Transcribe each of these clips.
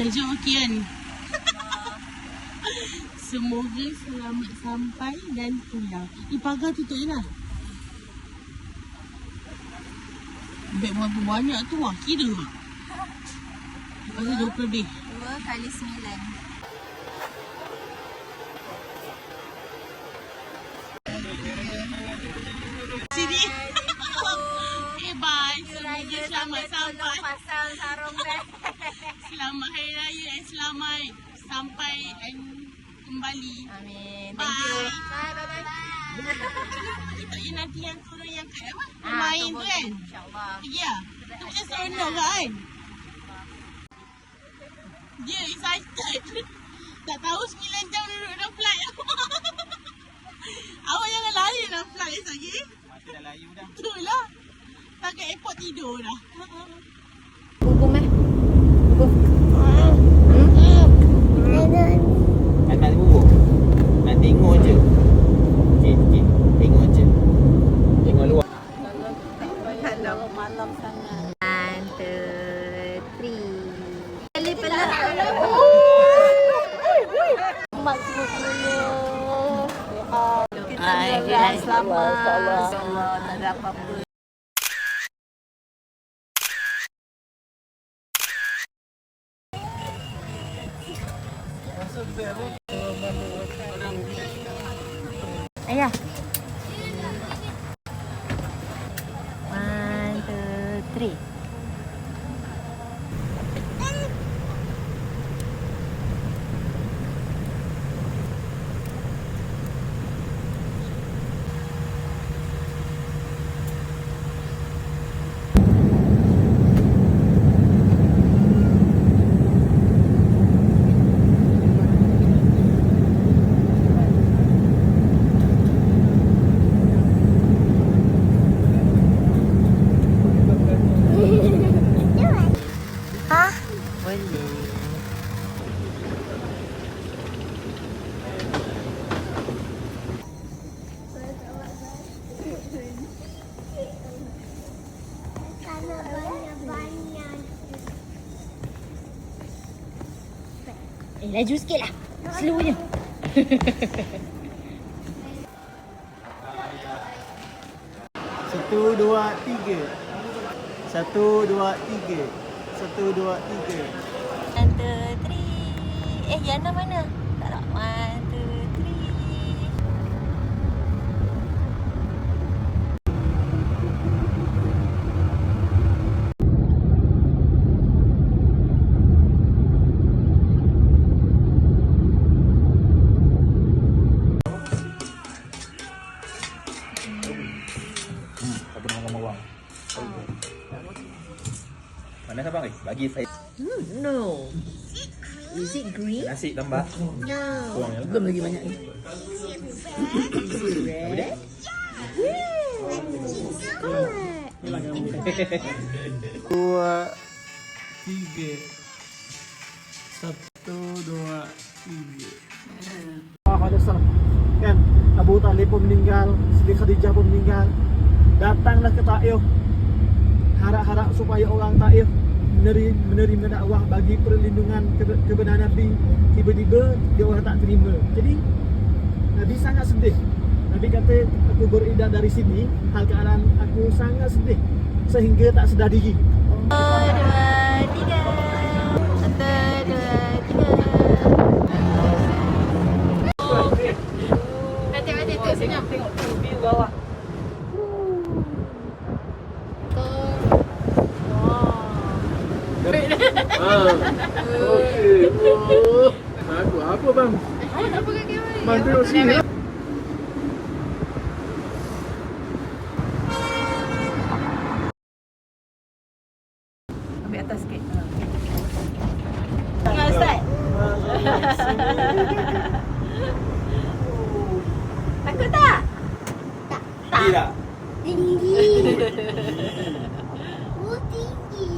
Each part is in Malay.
Jom okey kan? Semoga selamat sampai dan pulang. Pagar tutup je lah. Beg berapa banyak tu lah, kira tak? Lepas tu 20 lebih. 2 kali 9. Sini. Bye. Semoga selamat sampai. Pasang sarung dah. Selamat Hari Raya dan selamat sampai dan kembali. Amin. Bye. Thank you. Bye. Kita nanti yang turun yang kat apa? Main tu kan? InsyaAllah. Ya. Tu macam seronok kan? Dia excited. Tak tahu 9 jam duduk dalam flight. Awak jangan lari dalam flight lagi. Masih dah layu dah. Betul lah. Tak kat airport tidur dah. Hukum Hukum. Kan tak buruk. Nak tengok je. Okey. Tengok je. Tengok luar. Malam sangat. 1, 2, 3. Kali pelak. Mak semua. Kita selamat. InsyaAllah tak ada apa-apa. Ayah. 1, 2, 3. Laju sikit lah. Slow je. Satu, dua, tiga. 1, 2, 3. 1, 2, 3. 1, 2, 3. Yana mana? Tak nak. 1, 2, 3. Mana abang? Bagi saya. No. Is it green? Nasi tambah. No. Kurang ya. Belum lagi banyak ni. Red? Dua, tiga. 1, 2, 3. Pada sah kan Abu Talib pun meninggal, Siti Khadijah pun meninggal. Datanglah ke Taif. Harap-harap supaya orang Taif menerima dakwah bagi perlindungan kebenaran Nabi. Tiba-tiba dia orang tak terima. Jadi Nabi sangat sedih. Nabi kata, aku beredah dari sini, hal keadaan aku sangat sedih sehingga tak sedar diri. 1, 2, 3. 1, 2, 3. Hati-hati tu, senyap. Tengok view bawah. Okey. Aku apa bang? Apa kat kamera ni? Bang tengok sini. Ambil atas sikit. Tengah Ustaz. Takut tak? Tinggi tak? Tinggi. Oh tinggi.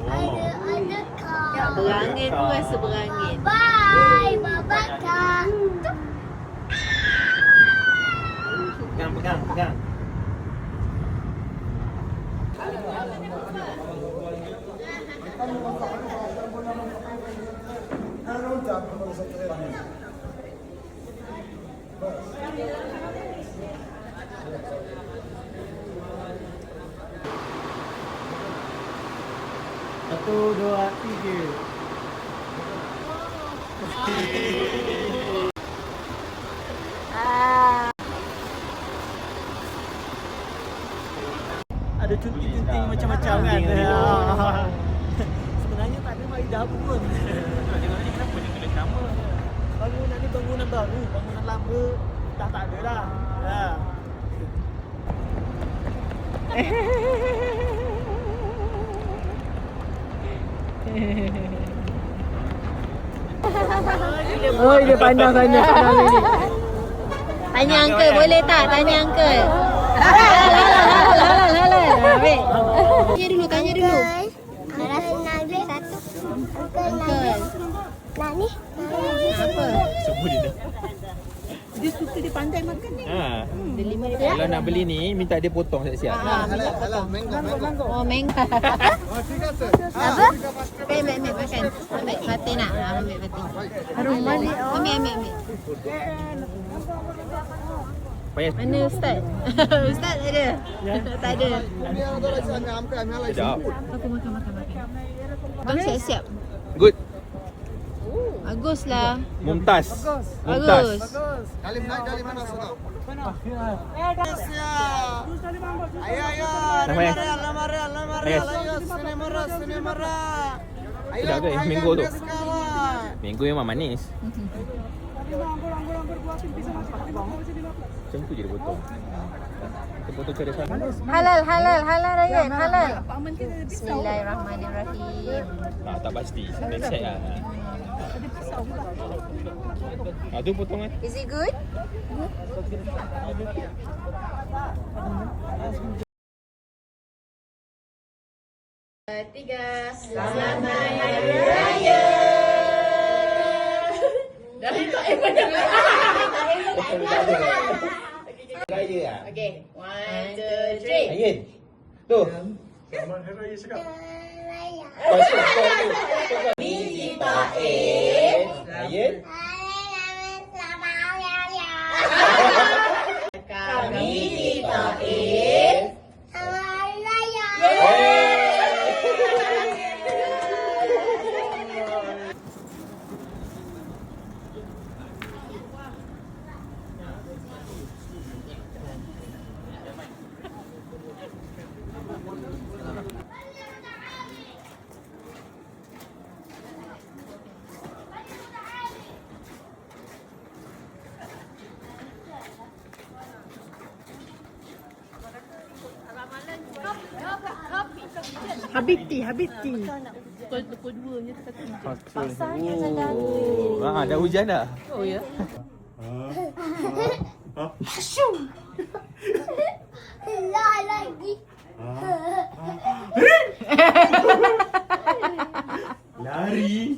Ada kau. Berangin pun rasa berangin. Bye, bye kak. Pegang. Satu, dua, tiga. Ada cunting-cunting macam-macam kan. Sebenarnya tak ada maida pun. Tengok ni kenapa dia tulis nama? Bangunan ni bangunan baru, bangunan lama dah tak ada dah. Ha. Oh, dia pandang sana ni. Tanya uncle boleh tak? Tanya uncle. Halal. Ambil. Tanya dulu. Rasa nak ambil satu. Uncle. Nak ni? Apa? Semua dia dah. Dia suka dia pandai makan ni. Ha. Dia 5 dia. Kalau nak beli ni, minta dia potong siap-siap. Oh, mango. Apa? Ambil makan. Ambil Fatih nak. Ambil Fatih. Ambil. Payah. Mana Ustaz? Ustaz tak ada. Tak ada. Sedap. Aku makan. Abang siap-siap. Good. Baguslah. Mumtaz. Bagus. Nama yang? Sedap ke mango tu? Mango memang manis. Macam tu je dia potong. Kita potong cara sana. Halal Ryan, halal. Bismillahirrahmanirrahim. Tak pasti. Next set lah. Tu potongan. Is it good? Tiga. Selamat Hari Raya. Raya lah. Okay, 1, 2, 3. Ayin. Tu. Biji Taib. Ayin. Kami di Taib. Habibti. Pukul 2 je satu. Pasarnya sedang. Dah hujan dah. Oh ya. Lah lagi. Lari.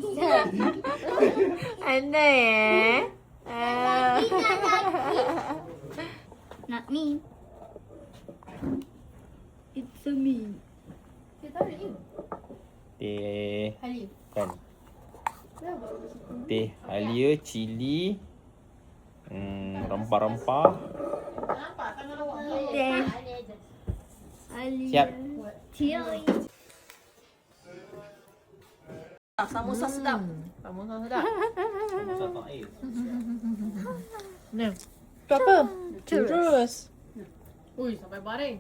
Andai Nak ni. It's a me. Teh kan. Teh halia, cili, rempah-rempah. Siap. Samosa sedap. Samosa sedap. Ni. tu apa? Churros. Ui, sampai baring.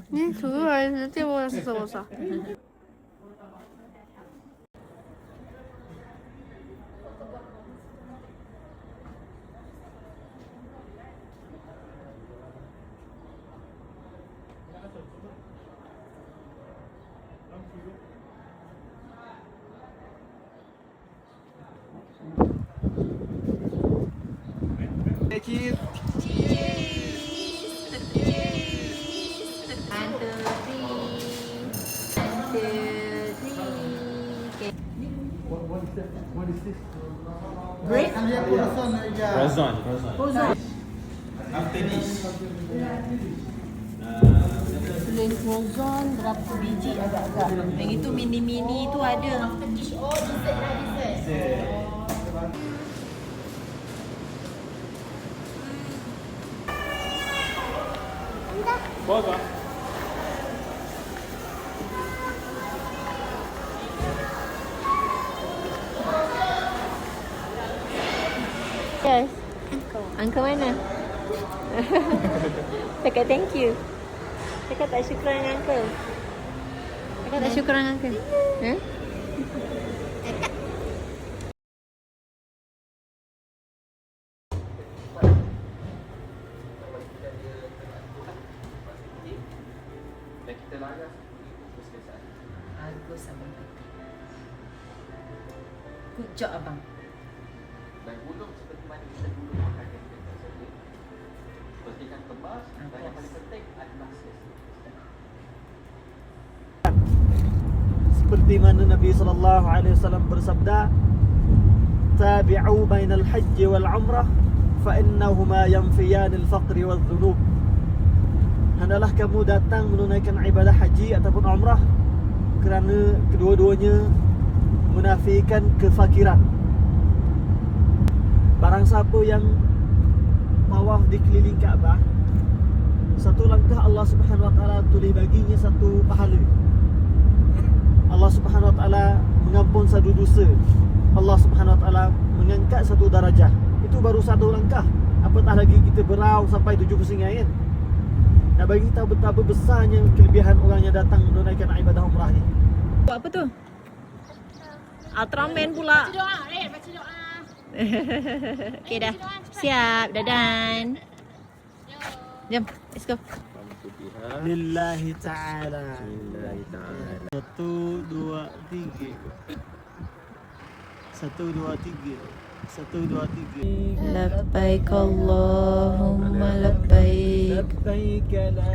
Ni churros nanti mau nasi samosa. Cheers. Bread? Razon. After this. Tulis frozen berapa biji agak-agak. Yang itu mini-mini tu ada. Dessert. Yes. Uncle mana? Cakap thank you. Cakap tak syukuran dengan Uncle. Cakap tak syukuran dengan Uncle. Huh? Bagus abang kata. Good job abang. Dan gulung seperti mana kita gulung makanan kita saja. Pastikan tebas dan yang paling penting adalah Seperti mana Nabi SAW bersabda, tabi'u bainal hajj wal umrah fa innahuma yanfiyan al-faqr wal dhunub. Hendaklah kamu datang menunaikan ibadah haji ataupun umrah kerana kedua-duanya menafikan kefakiran. Barang siapa yang tawaf di keliling Kaabah, satu langkah Allah Subhanahu Wa Taala tulis baginya satu pahala. Allah Subhanahu Wa Taala mengampun satu dosa. Allah Subhanahu Wa Taala mengangkat satu darajah. Itu baru satu langkah. Apatah lagi kita berau sampai 7 pusingan kan. Nak bagi tahu betapa besarnya kelebihan orang yang datang menunaikan ibadah umrah ni. Apa tu? Ultraman pula. Baca doa, baca doa. Okay dah. Siap, dah done. Jom, let's go. Lillahi ta'ala. Lillahi ta'ala. 1, 2, 3. 1, 2, 3. 1, 2, 3. Labbaik Allahumma labbaik. Labbaik la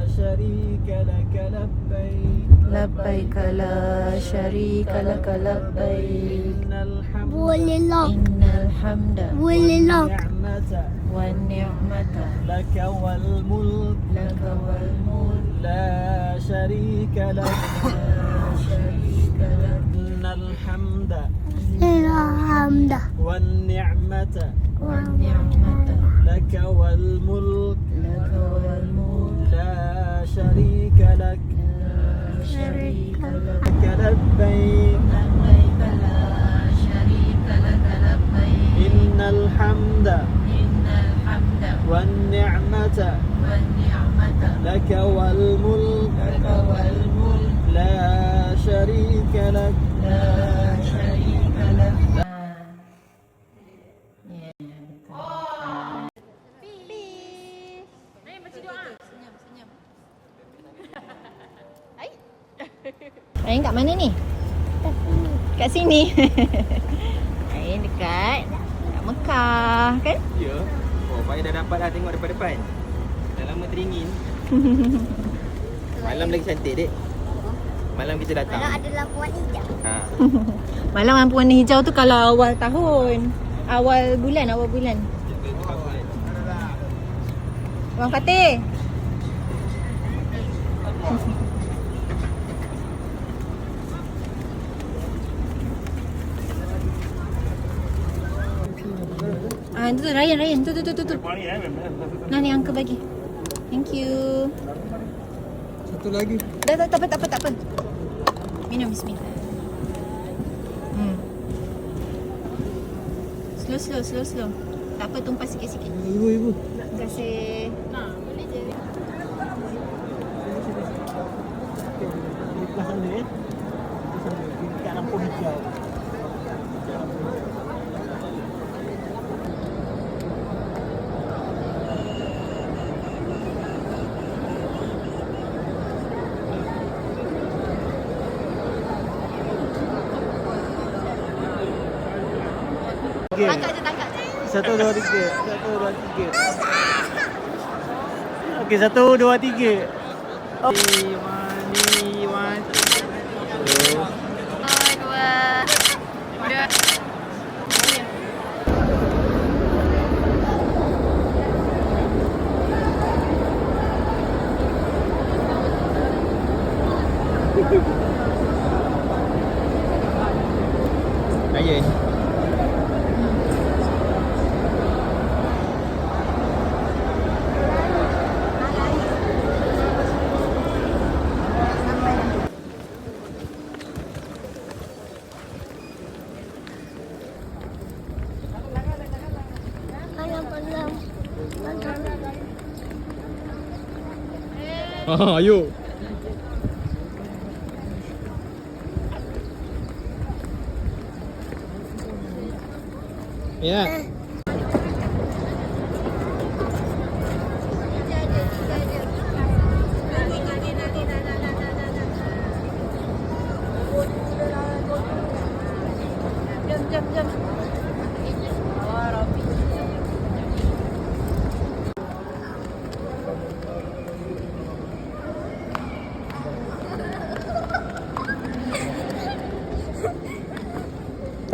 syarika laka labbaik. Labbaik la syarika laka labbaik. Innal Boleh lock. Innal hamda Boleh lock. ni'mata wan ni'mata laka wal mulk laka wal mulk la syarika laka. la syarika lak. Innal hamda Alhamdulillah. wan ni'mata Wan ni'mata laka wal mulk laka wal mulk la syarika lak. la syarika lak. Labbaik Labbaik la syarika laka labbaik. innal hamda Innal hamda wan ni'mata wan ni'mata laka wal mulk laka wal mulk la syarika lak. la syarika lak. Ain kat mana ni? Kat sini. Ain dekat Mekah kan? Ya. Oh, Pak dah dapat dah tengok depan-depan. Dah lama teringin. Malam lagi cantik, Dek. Malam kita datang. Kalau ada lampu warna hijau. Ha. Malam lampu warna hijau tu kalau awal tahun. Awal bulan. Abang Fatih. Tu Ryan. Tu. Nah ni Uncle bagi. Thank you. Satu lagi. Dah tak apa. Minum bismillah. Slow. Tak apa, tumpah sikit-sikit. Ibu. Terima kasih. Boleh je. Di belah sana ya. Di sana dekat lampu hijau. Okay. Tangkap je. 1, 2, 3. Okey, 1, 2, 3. One. Ryan. Malam. Ayo. Ya.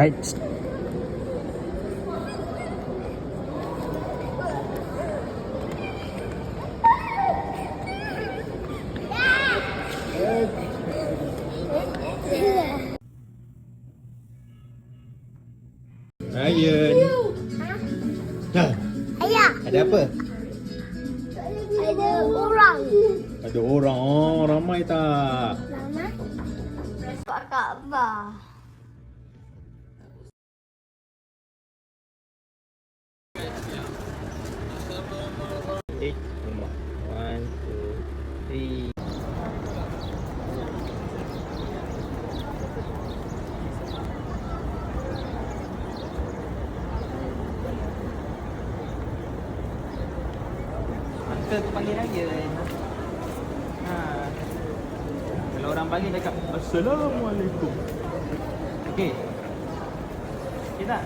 Right. Ryan. Dah. Ayah, Ada apa? ada orang. Ada orang. Oh, ramai tak? Lama. Pak Kaabah. Okay. 1, 2, 3. Uncle tu panggil Ryan. Ha. Kalau orang panggil dekat Assalamualaikum. Okey. Okey tak?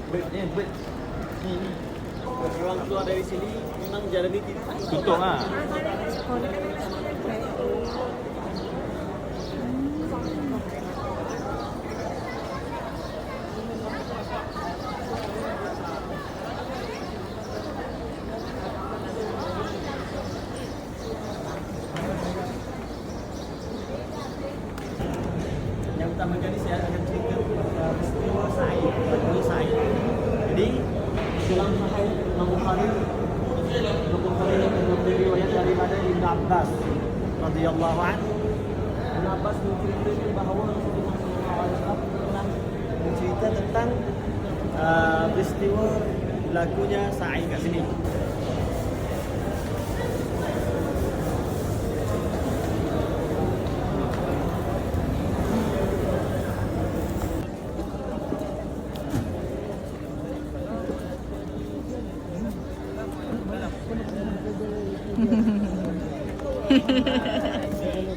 Bird ni, bird. Ni. Orang keluar dari sini memang jalan ni tutup lah. Yang pertama kali saya akan cerita peristiwa Sa'i, Bani Sa'i. Jadi dalam Sahih Imam Bukhari memberi riwayat daripada Ibn Abbas radhiyallahu anhu. Ibn Abbas menceritakan bahawa Rasulullah SAW pernah mencerita tentang peristiwa berlakunya Sa'i kat sini.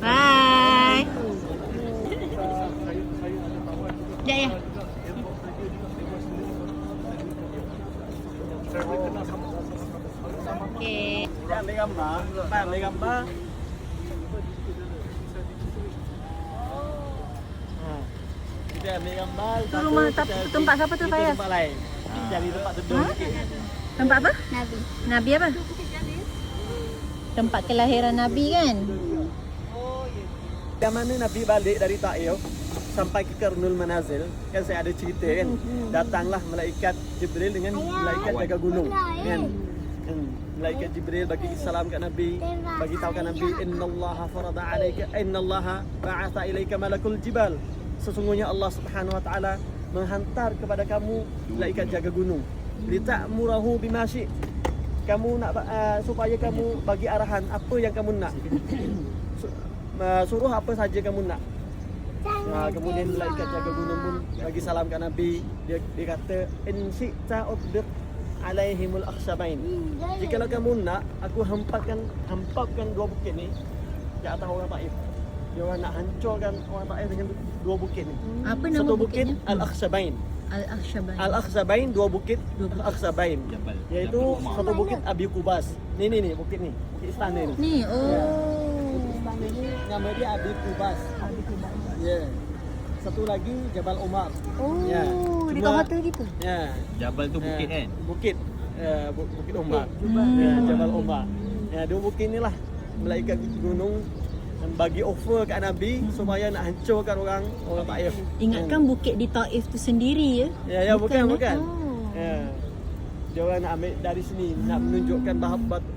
Bye. Ya ya. Okey. Kita ambil gambar, ambil gambar. Kita ambil gambar. Tu rumah tempat siapa tu, Fayaz? Tempat lain. Cari tempat teduh sikit. Tempat apa? Nabi. Nabi apa? Tempat kelahiran Nabi kan? Yang mana Nabi balik dari Taif sampai ke Karnul Manazil, kan saya ada cerita kan, datanglah malaikat Jibril dengan malaikat jaga gunung kan. Malaikat Jibril bagi salam kat Nabi, bagi tahu kat Nabi, innallaha farada alayka, innallaha ba'atha ilaika malakul jibal. Sesungguhnya Allah Subhanahu wa taala menghantar kepada kamu malaikat jaga gunung. Lita'murahu bimasyi. Kamu nak supaya kamu bagi arahan apa yang kamu nak. Suruh apa saja kamu nak. Kemudian malaikat jaga gunung pun bagi salam kat Nabi. Dia kata, in syi'ta udbiq alaihimul akhshabain. Jikalau kamu nak, aku hempapkan dua bukit ni di atas orang Taif. Dia orang nak hancurkan orang Taif dengan dua bukit ni. Apa nama satu bukit bukitnya? Al-Akhshabain. Al-Akhshabain. Al-Akhshabain, dua bukit Al-Akhshabain. Iaitu satu bukit Abi Qubas. Ni bukit ni. Bukit istana ni. Ni, Istana ni nama dia Abi Qubas. Ya. Satu lagi Jabal Umar. Ya. Dekat hotel gitu. Ya. Jabal tu bukit kan? Bukit. Bukit Umar. Ya, Jabal Umar. Ya, dua bukit ni lah malaikat gunung bagi offer kat Nabi supaya nak hancurkan orang Taif. Ingatkan bukit di Taif tu sendiri ya? Ya, bukan. Oh. Ya. Dia orang nak ambil dari sini, nak menunjukkan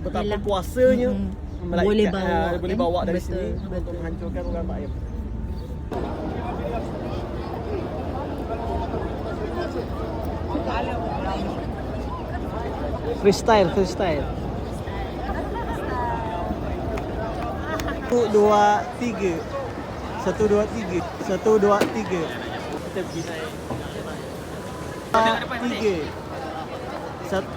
betapa Yalah. kuasanya malaikat Boleh bawa, boleh bawa dari betul, sini betul. untuk menghancurkan orang Taif. Freestyle, freestyle. 1, 2, 3. 1, 2, 3. 1, 2, 3. Kita pergi naik. 3. Satu.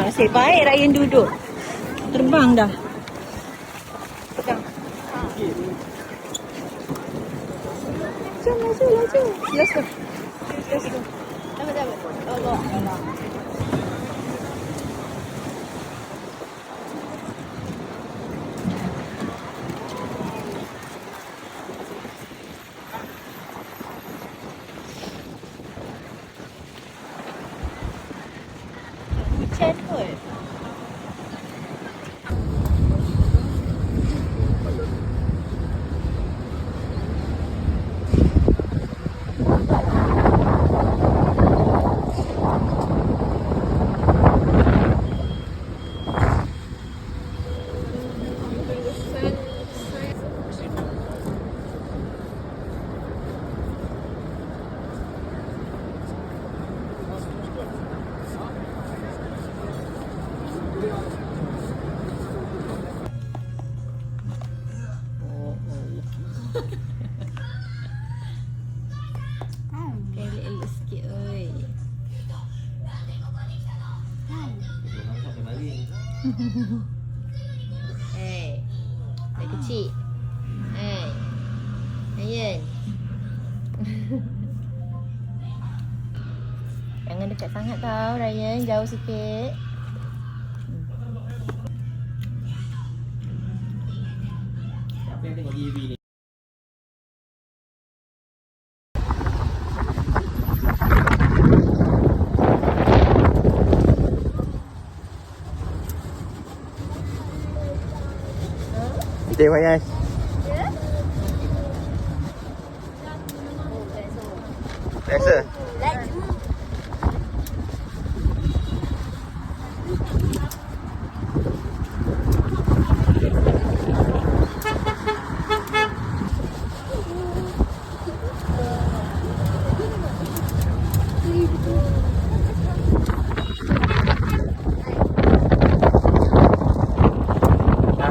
Nasib baik Ryan duduk. Terbang dah. Pegang. Laju. Let's go. Cabut. Allah. Hujan kot. Elok-elok sikit oi. Hey. Dah kecil. Hey. Ryan. Jangan dekat sangat tau Ryan, jauh sikit. Siapa yang tengok TV ni? Tengok guys. Biasa. Dah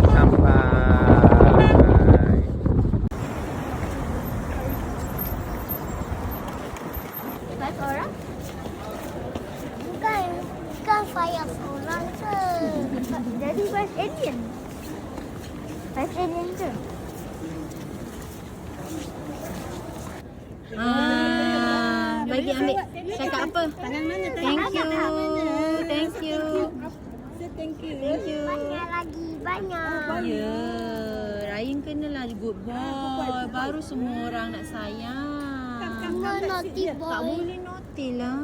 sampai. Five orang? Bukan five orang ke. Jadi five alien. Five alien ke? Bagi ambil. Cakap apa? Tangan mana? Thank you. Banyak lagi, banyak. Ya, Ryan kenalah good boy. Baru semua orang nak sayang. Semua naughty Tak boy. boleh naughty lah.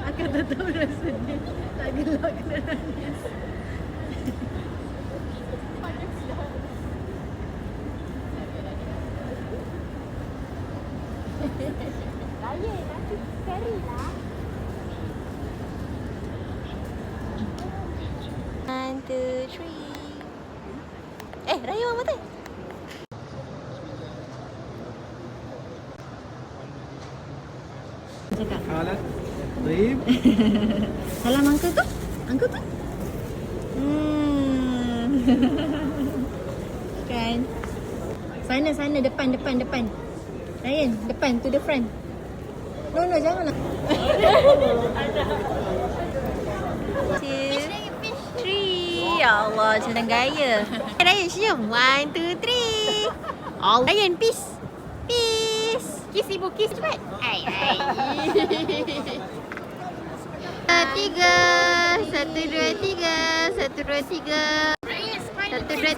Akan tetap rasa dia tak gelak kena nangis. Raya, nanti ferry lah. 1, 2, 3. Raya one more time. Cakap. Alat. Trip. Salam uncle tu? Uncle tu? Kan? Sana depan. Ryan, depan to the front. No, janganlah. 2, 3. Ya Allah, macam gaya. Ryan, cium. 1, 2, 3. Allah. Ryan, peace. Kiss ibu, kiss cepat. Ai. 3. 1, 2, 3. 1, 2, 3. 1, 2, 3.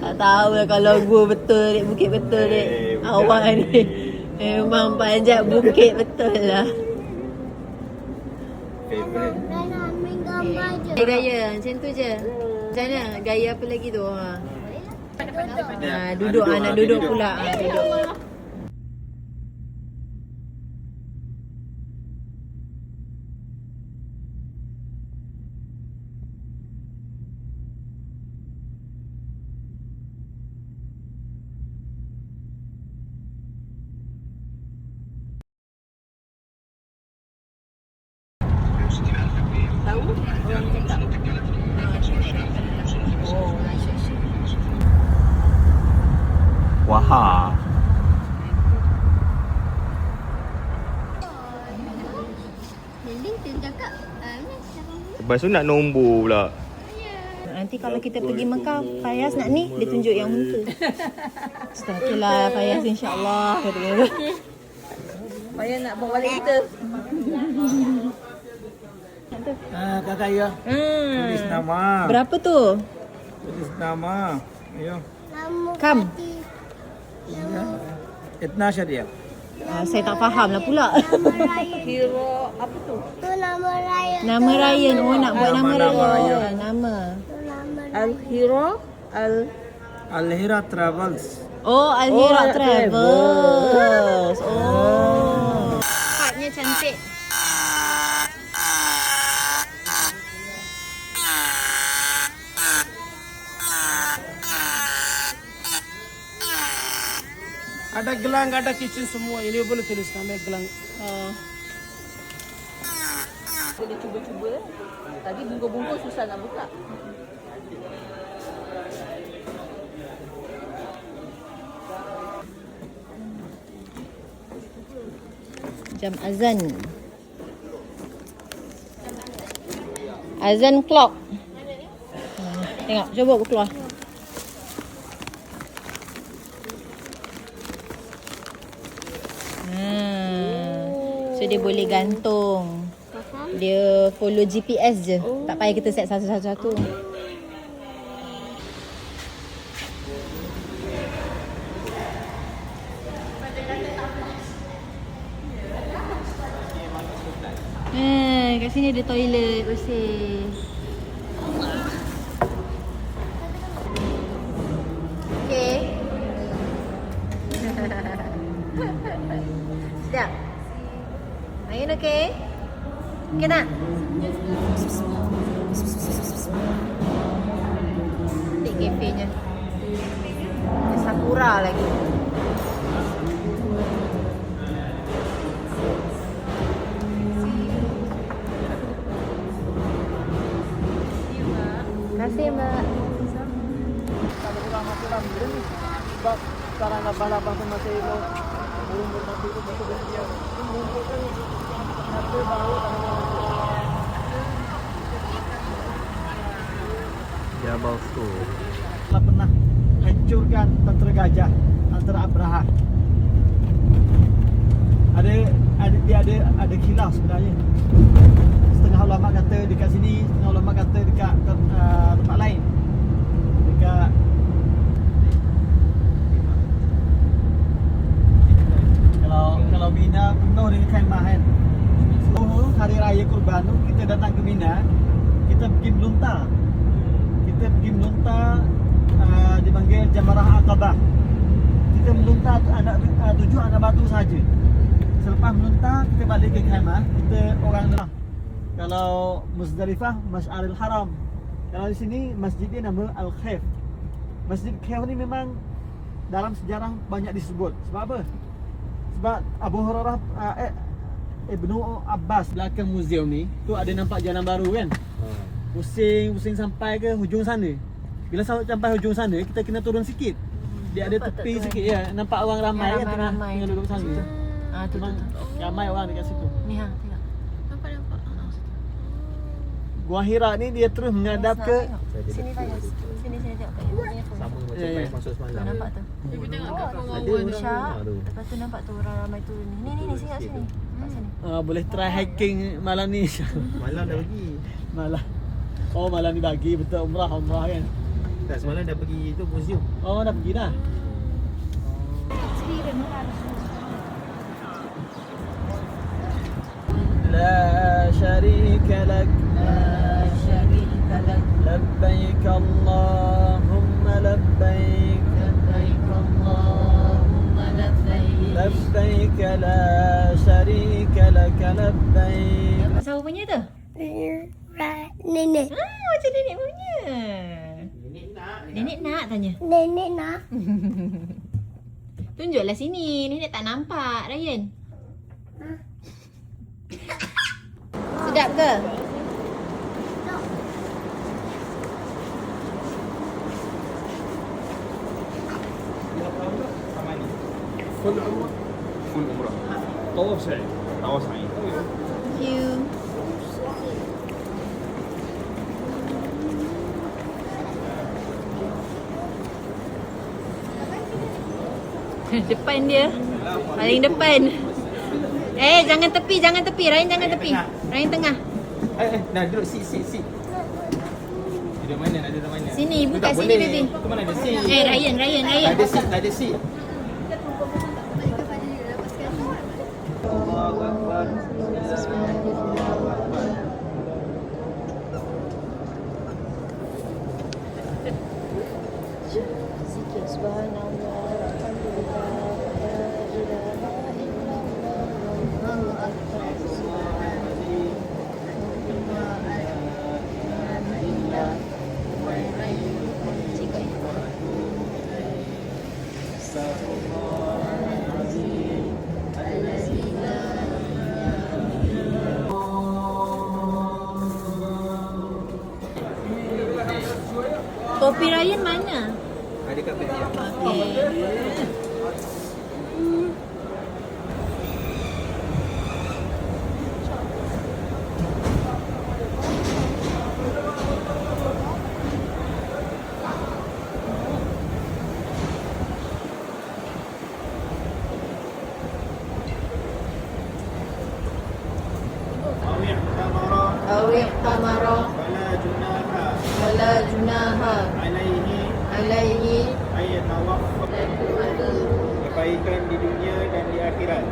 Tak tahu lah kalau gua betul dek, bukit betul dek. Awak ni memang panjat bukit betul lah. Favorite. Dan ambil gambar je. Gaya macam tu je. Macam mana? Gaya apa lagi tu? Duduk. Nak duduk pula. Duduk. Tahu? Orang cakap. Oh, orang syek-syek. Wah. Lily tu cakap, Lepas tu nak nombor pula. Nanti kalau kita pergi Mekah, Fayaz nak ni, dia tunjuk yang unta. Okeylah Fayaz, insyaAllah. Fayaz nak bawa balik kita. Kakak ya. Tulis nama. Berapa tu? Tulis nama. Ayo. nama Kam. Fatih. Itna dia. Saya tak faham lah pula. Nama Ryan. Hero apa tu? Tu nama Ryan. Nama Ryan. Oh, nak buat nama Nama Ryan. Ryan. Nama. Tu nama Ryan. Al-Hero. Al-Hira Travels. Oh, Al-Hira Travels. Oh. Partnya cantik. Ada gelang, ada kitchen semua. Ini boleh tulis nama gelang. Boleh cuba-cuba. Tadi bungkus-bungkus susah nak buka. Jam azan. Azan clock. Tengok, cuba aku keluar. So dia boleh gantung. Dia follow GPS je. Tak payah kita set satu-satu. Kat sini ada toilet bersih. Okay. Sedap. Ayun okay? Okay tak? Cantik kafenya. Ada sakura lagi. Terima kasih Mbak. Kalau orang masih dalam ni sebab sekarang labah-labah tu masih lo burung mati tu masih dia. Rumput kan apa bau Ya bosku. telah pernah hancurkan tentera gajah antara Abraha. Ada khilaf sebenarnya. Setengah ulama kata dekat sini, setengah ulama kata dekat tempat lain. Dekat kalau Mina penuh dengan khemah kan. So hari raya Kurban tu kita datang ke Mina, kita pergi meluntar. Kita pergi meluntar dipanggil Jamarah Aqabah. Kita meluntar tujuh anak batu saja. Selepas meluntar kita balik ke khemah, kita orang lemah. Kalau Muzdalifah Masy'aril Haram. Kalau di sini masjid dia nama Al-Khayf. Masjid Khayf ni memang dalam sejarah banyak disebut. Sebab apa? Sebab Abu Hurairah Ibnu Abbas belakang muzium ni tu ada nampak jalan baru kan. Pusing sampai ke hujung sana. Bila sampai hujung sana kita kena turun sikit. Dia ada tepi sikit ya, nampak orang ramai kan tengah duduk sana. Tu ramai orang dekat situ. Ni ha, tengok. Nampak. Gua Hira ni dia terus menghadap ke Sini Fayaz. Sini tengok kat ni. Sama macam Ya, ya. yang masuk semalam. Nampak tu. Ibu tengok kat bawah. Ada orang Syak. rumah tu. Lepas tu nampak tu orang ramai turun ni. Ni sini kat sini. Kat sini. boleh try hiking malam ni. Malam dah pergi. Malam. Oh malam ni bagi betul umrah kan. Tak, semalam dah pergi tu museum. Oh, dah pergi dah. لا شريك لك لبيك اللهم لبيك لبيك لا شريك لك لبيك. Siapa punya tu? Nenek. Macam nenek punya. Nenek nak tanya. Nenek nak. Tunjuklah sini. Nenek tak nampak, Ryan. Sedap ke? Full umrah. Tawaf sa'i. Thank you. Depan dia. Paling depan. Jangan tepi. Ryan jangan tepi. Ryan tengah. Nah, duduk sit. Duduk mana? Nak duduk mana? Sini, ibu Tu kat tak sini, boleh. baby. Tu mana ada seat? Ryan. Tak ada seat. Allahu Akbar. Allahu Akbar. Sikit subhanallah, alhamdulillah, la ilaha illallah, Allahu akbar. Kopi Ryan mana? Ada kat peti. Okey. Awih tamara wala junaha alaihi Kebaikan di dunia dan di akhirat.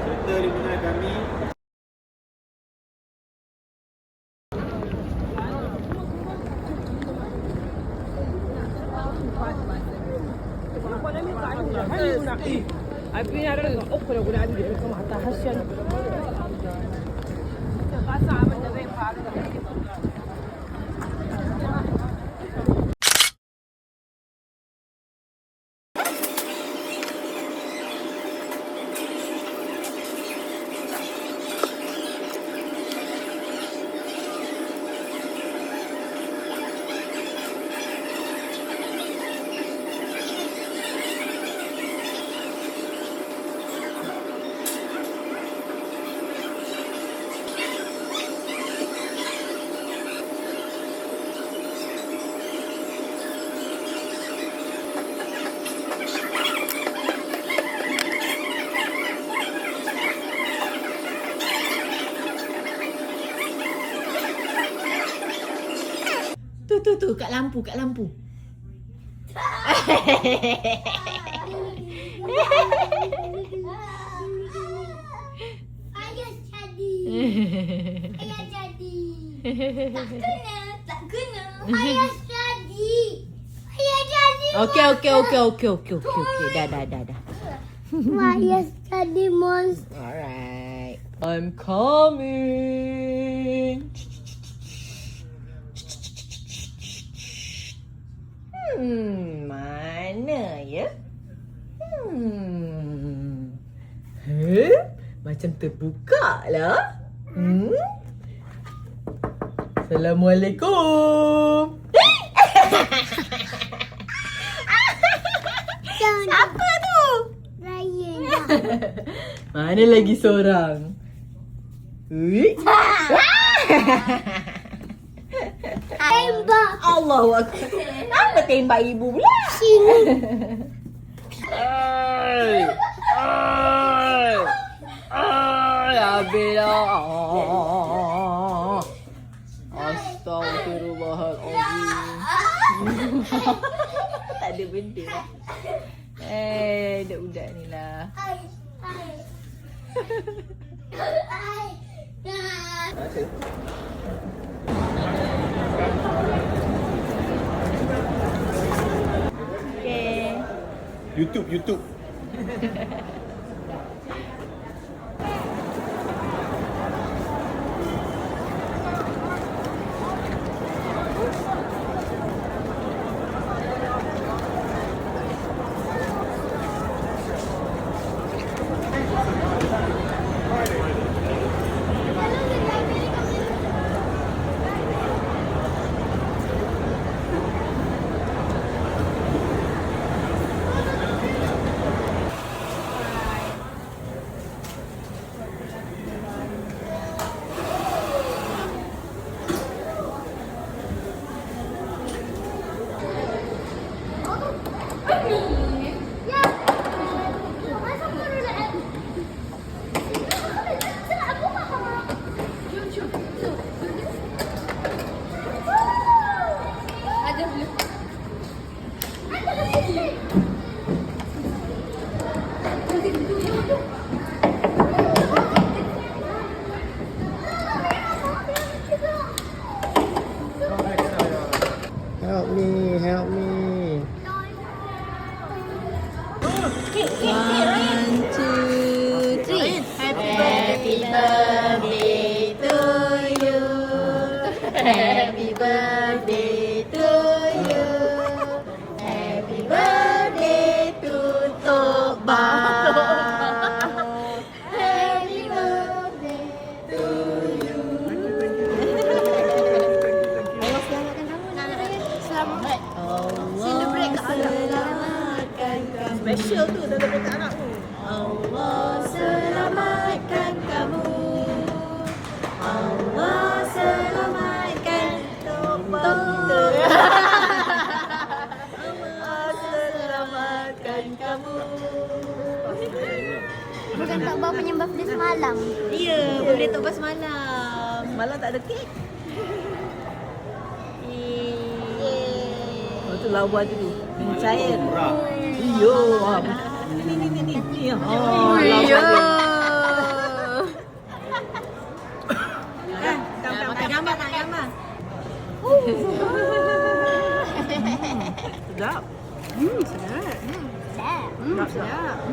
Serta lindungan kami. Tu kat lampu. Ayah jadi. Tak kena. Ayah jadi. Okey. Dah. Ayah jadi monster. Alright. I'm coming. Mana ya? Macam terbuka lah. Assalamualaikum. Siapa tu? Ryan. Mana lagi seorang? Tembak. Allahu Akbar. Apa tembak ibu pula? Sini. Alhamdulillah. Astagfirullah. Astaghfirullahalazim. Tak ada benda. Budak-budak ni lah. Okay. YouTube. Help me. 1, 2, 3. Happy birthday to you. Happy birthday to you. Happy birthday to Tok Ba. Happy birthday to you. Selamat. Celebrate kat selamatkan kamu. Special tu dah dekat anakmu. Allah selamatkan kamu. Allah selamatkan doktor. Allah selamatkan kamu. Bukan Tok Ba punya birthday semalam. Ya, boleh Tok Ba semalam. Malam tak ada kek. Tu lawa tu. Cair. Iyo. Ni. Oh, iyo. Tak gambar. Sedap. Sedap.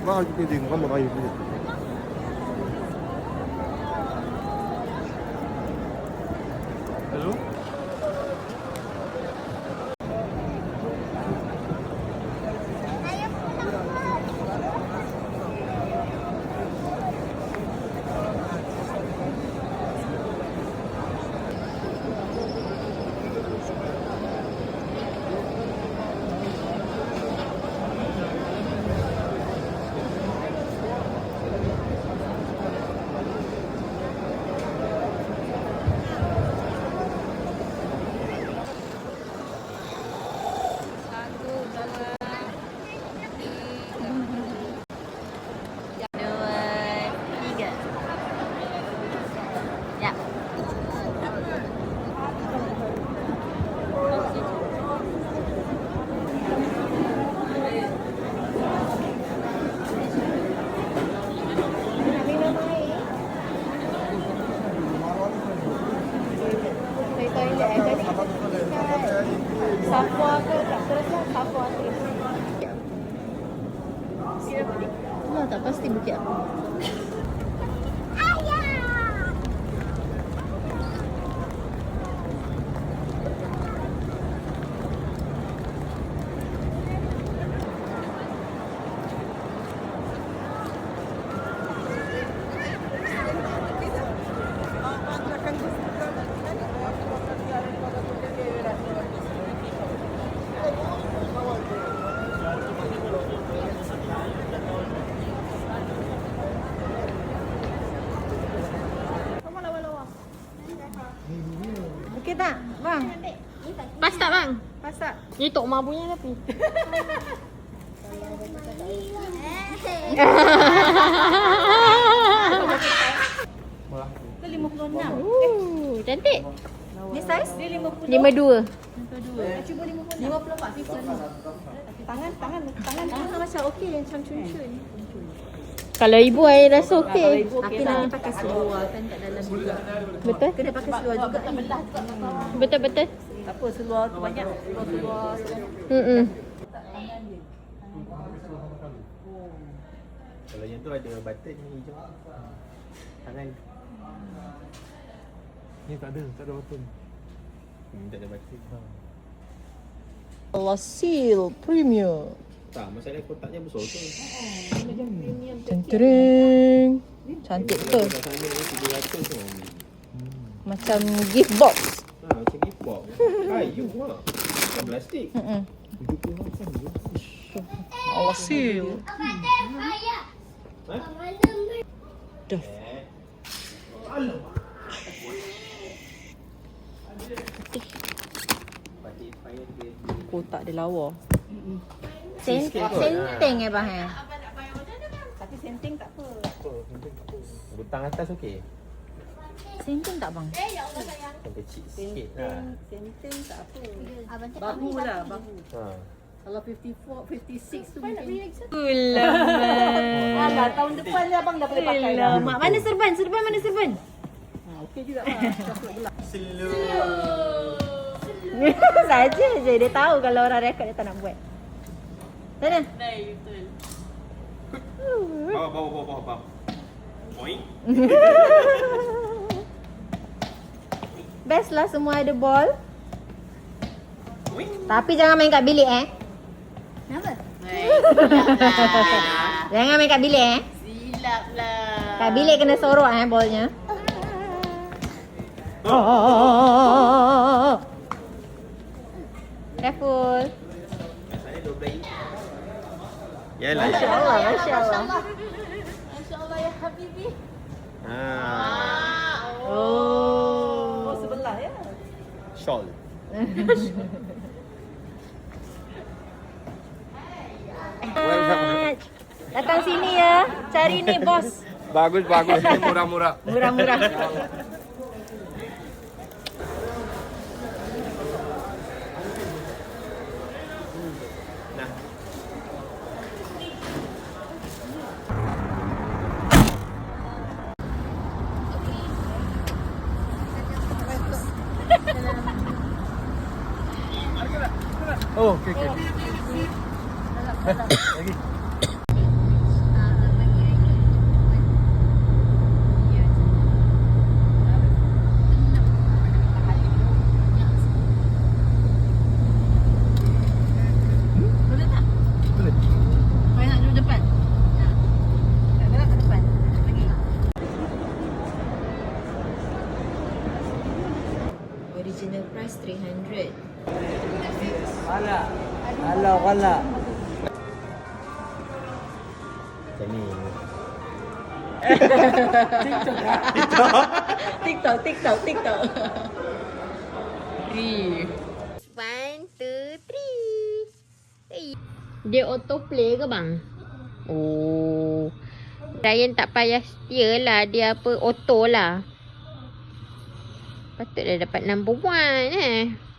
Mahal kita tengok ramai air punya. Hello? Safwa ke tak teruslah Safwa terus. Allah tak pasti bukit apa. Ayah. bang. Pas tak bang? Pas tak? Ni Tok Ma punya tapi. Cantik. Ni saiz? Dia 50. 52. Cuba 54. Tangan macam okey, macam cun-cun. Kalau ibu I rasa okey. Tapi nanti pakai seluar kan kat dalam juga. Betul? Kena pakai seluar juga ni. Betul. Tak apa, seluar tu banyak. Seluar. Kalau yang tu ada button ni hijau. Tangan. Ni tak ada button. Tak ada button. Lasil Premier. Tak, masalah kotaknya besar tu. Teng. Cantik betul. Kat sana ni 300 tu. Macam gift box. Macam gift box. Kayu lah. Bukan plastik. Lasil. Ha? Dah. Kotak dia lawa. Senteng bang eh. Tapi senting tak apa. Butang atas okey. Senteng tak bang? Yang kecil sikit lah. Senting tak apa. Bahu lah, bahu. Ha. Kalau 54, 56 tu mungkin. Alamak. Alah, tahun depan ni abang dah boleh pakai dah. Alamak. Mana serban? Serban mana serban? Okey juga bang. Coklat gelap. Saja je dia tahu kalau orang rekod dia tak nak buat. Sana. Bawa. Oink. Best lah semua ada ball. Tapi jangan main kat bilik Kenapa? Jangan main kat bilik Silap lah. Kat bilik kena sorok ballnya. Careful. Sana 12. Yalah. Masya Allah. Masya Allah ya Habibi. Ha. Oh, sebelah ya. Shawl. Datang sini ya. Cari ni bos. Bagus. Murah-murah. Murah-murah. Nah. Oh, okey. Lagi. Kau nak duduk depan? Tak nak ke depan? Lagi. Original price 300. Alah. Macam ni. TikTok. 3. 1, 2, 3. Dia autoplay ke bang? Oh. Ryan tak payah setia lah. Dia apa auto lah. Patut dah dapat number 1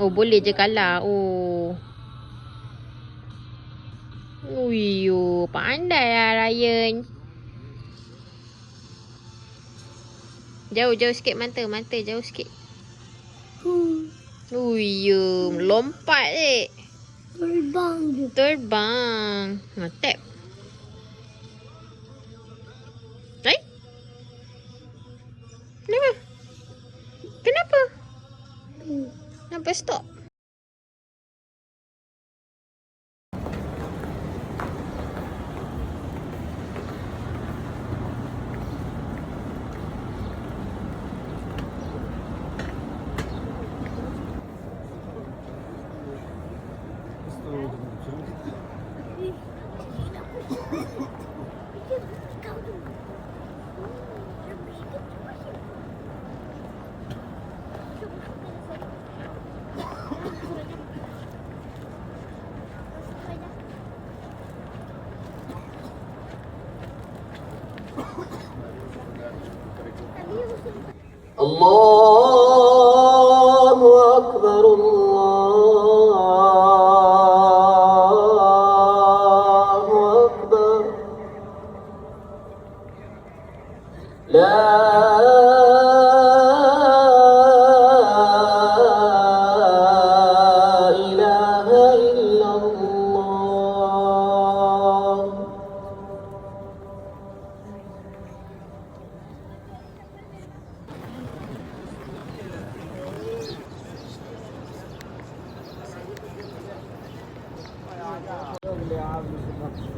Oh boleh je kalah. Oh. Uiyo, pandai lah Ryan. Jauh sikit mata jauh sikit. Uiyo, lompat Terbang. Tap. Kenapa? Kenapa stop?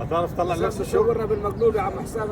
هتعرف تطلع نفس الشغل؟ شغلنا بالمقلوب يا عم حسام.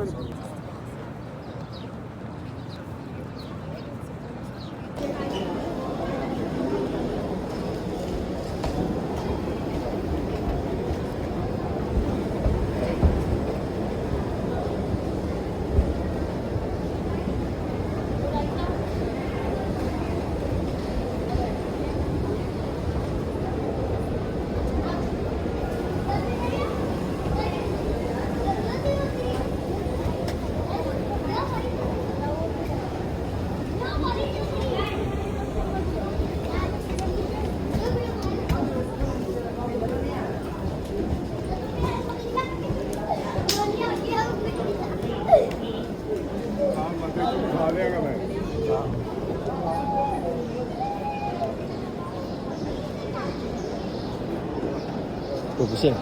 Oh, pusing.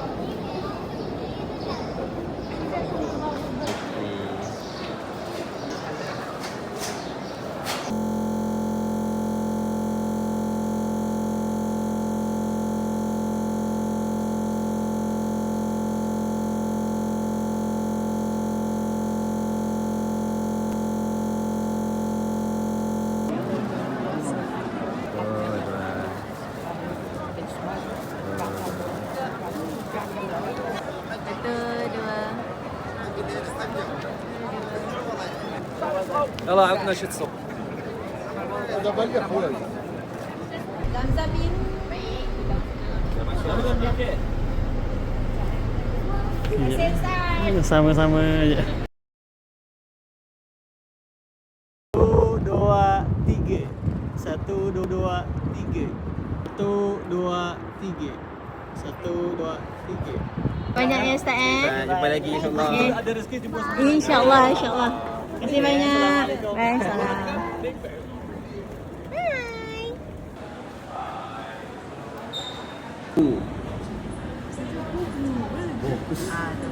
يلا عطنا شي تصب. Sama-sama aja. 1, 2, 3. 1, 2, 2, 3. 1, 2, 3. 1, 2, 3. Banyak ya Ustaz Jumpa lagi insyaAllah. Ada rezeki jumpa semua. InsyaAllah, insyaAllah. Terima kasih banyak. Baik, salam.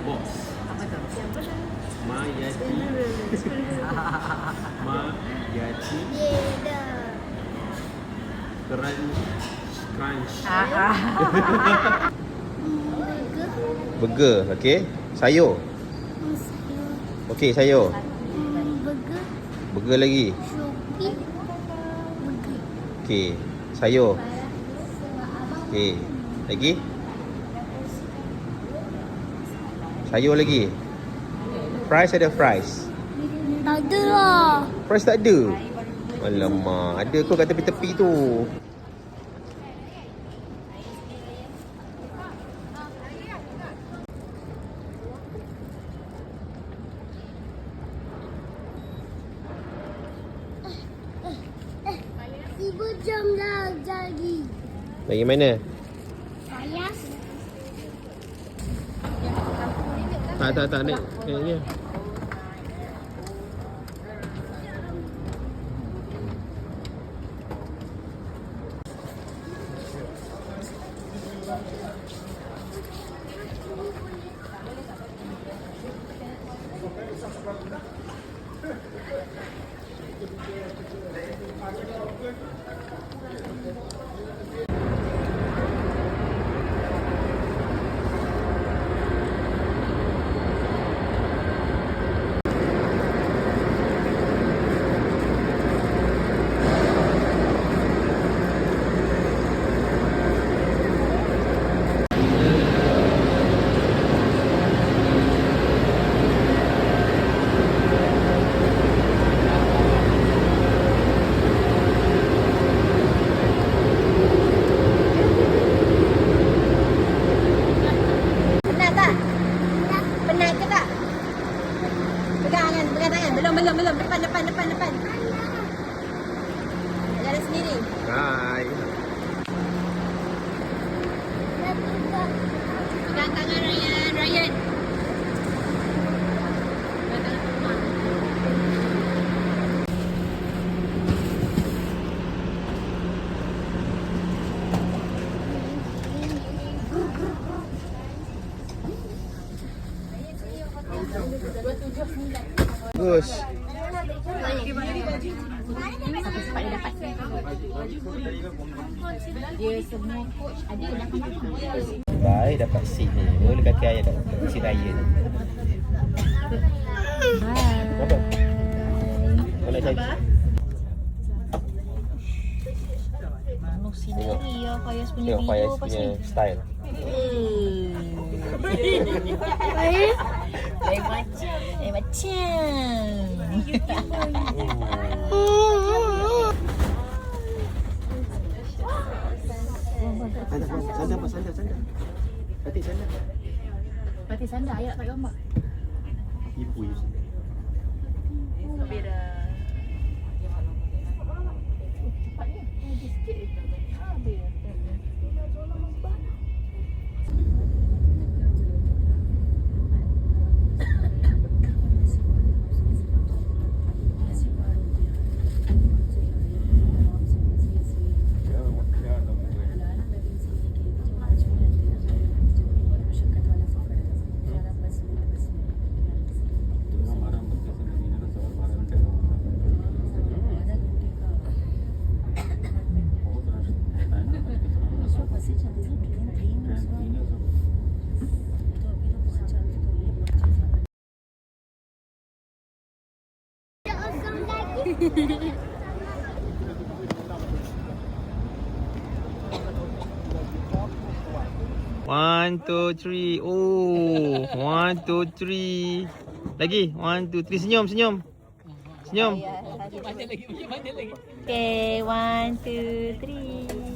Box. Mayachi. Mayachi. Crunch. Burger, okey. Sayur. Okey, sayur. Burger, Burger lagi. Shopee, burger. Okey, sayur. Okey. Lagi? Sayur lagi. Fries ada fries? Tak ada lah. Fries tak ada? Alamak, ada kau kat tepi-tepi tu. Tiga jam dah jadi. Bagi mana? Saya Tak naik. Naiknya. Penat tak? Penat ke tak? Pegang tangan. Belum. Depan. Jalan sendiri. Hai. Pegang tangan Ryan. Bagus. Sampai cepat dia dapat. Dia semua coach ada belakang-belakang. Baik dapat seat ni. Boleh kaki ayah dapat seat raya ni. Apa? Kau nak cari? Mana sini ya Fayaz punya Tengok Faiz punya style. Sandar. Batik sandar. Batik sandar ayat tak gambar. Ibu. One, two, three. Oh, 1, 2, 3. Lagi. 1, 2, 3. Senyum. Okay, 1, 2, 3.